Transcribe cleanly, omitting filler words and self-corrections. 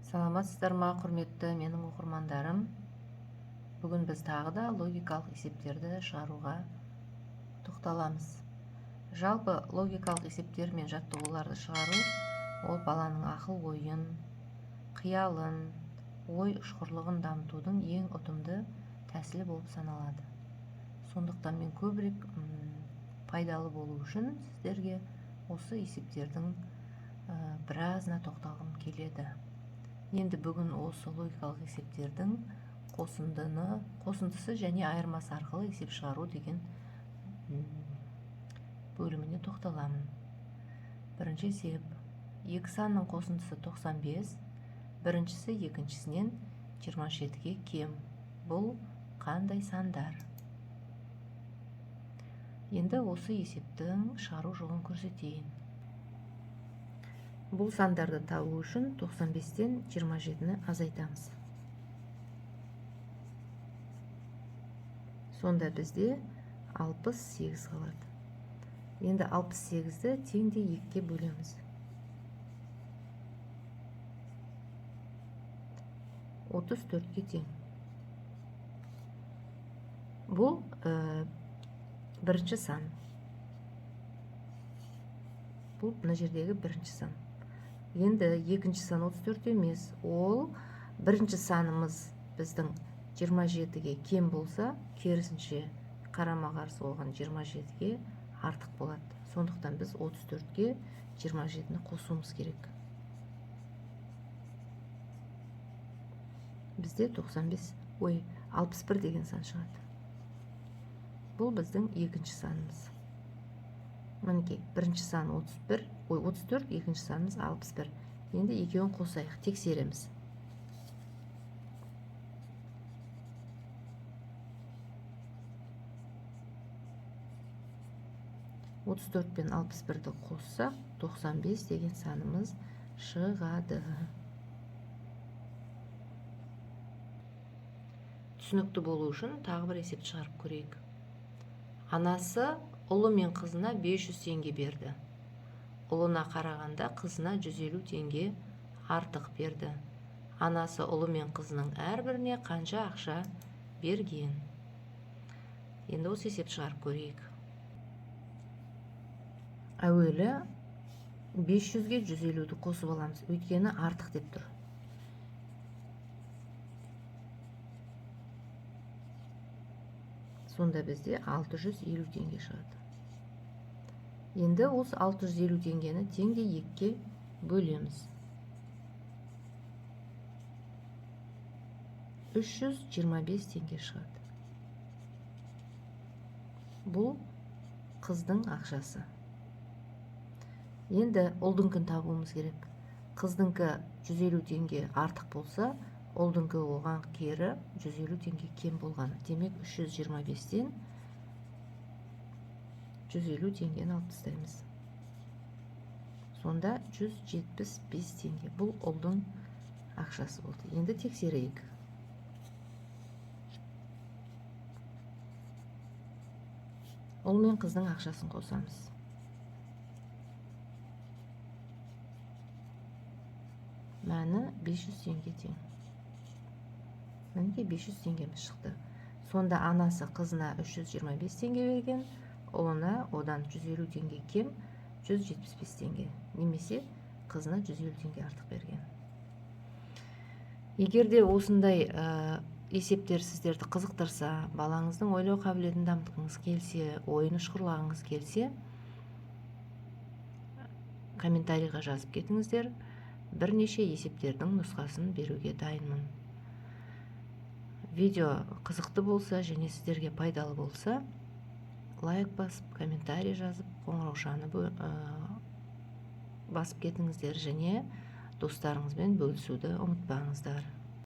Саламатсыздар ма, құрметті менің оқырмандарым? Бүгін біз тағы да логикалық есептерді шығаруға тоқталамыз. Жалпы логикалық есептер мен жаттығуларды шығару ол баланың ақыл ойын, қиялын, ой ұшқырлығын дамытудың ең ұтымды тәсілі болып саналады. Сондықтан мен көбірек пайдалы болу үшін сіздерге осы есептердің біразына тоқталғым келеді. Енді бүгін осы логикалық есептердің қосындысы және айырмасы арқылы есеп шығару деген бөліміне тоқталамын. Бірінші есеп: екі санның қосындысы 95, біріншісі екіншісінен 27-ге кем. Бұл қандай сандар? Енді осы есептің шығару жолын көрсетейін. Бұл сандарды табу үшін 95-тен 27-ні азайтамыз. Сонда бізде 68 қалады. Енді 68-ді теңде 2-ге бөлеміз. 34-ге тең. Бұл бірінші сан. Бұл мына жердегі бірінші сан. Енді екінші сан 34 емес, ол бірінші санымыз біздің 27-ге кем болса, керісінше қарама-қарсы оған 27-ге артық болады. Сондықтан біз 34-ге 27-ні қосуымыз керек. Бізде 61 деген сан шығады. Бұл біздің екінші санымыз. Мінекей, бірінші сан 34, екінші санымыз 61. Енді екеуін қосайық, тексереміз. Отыз төрт пен 61-ді қоссақ, 95 деген санымыз шығады. Түсінікті болу үшін тағы бір есеп шығарып көрейік. Анасы ұлы мен қызына 500 теңге берді. Ұлына қарағанда қызына 150 теңге артық берді. Анасы ұлы мен қызының әрбіріне қанша ақша берген? Енді осы есеп шығарып көрейік. Әуелі 500-ге 150-ді қосып аламыз, өйткені артық деп тұр. Сонда бізде 650 теңге шығады. Енді осы 650 теңгені теңде 2-ге бөлеміз. 325 теңге шығады. Бұл қыздың ақшасы. Енді ұлдыңкін табуымыз керек. Қыздыңкі 150 теңге артық болса, ұлдыңкі оған кері 150 теңге кем болғаны. Демек 325-тен 150 теңгені алып тастаймыз. Сонда 175 теңге. Бұл ұлдың ақшасы болды. Енді тексерейік. Ұл мен қыздың ақшасын қосамыз. Мәні 500 теңге тең. Мінекей 500 теңгеміз шықты. Сонда анасы қызына 325 теңге берген, ұлына одан 150 теңге кем 175 теңге. Немесе қызына 150 теңге артық берген. Егерде осындай есептер сіздерді қызықтырса, балаңыздың ойлау қабілетін дамытқыңыз келсе, ойын ұшқырлағыңыз келсе, комментарийға жазып кетіңіздер. Бірнеше есептердің нұсқасын беруге дайынмын. Видео қызықты болса және сіздерге пайдалы болса, лайк басып, комментарий жазып, қоңыраушаны басып кетіңіздер және достарыңызбен бөлісуді ұмытпаңыздар.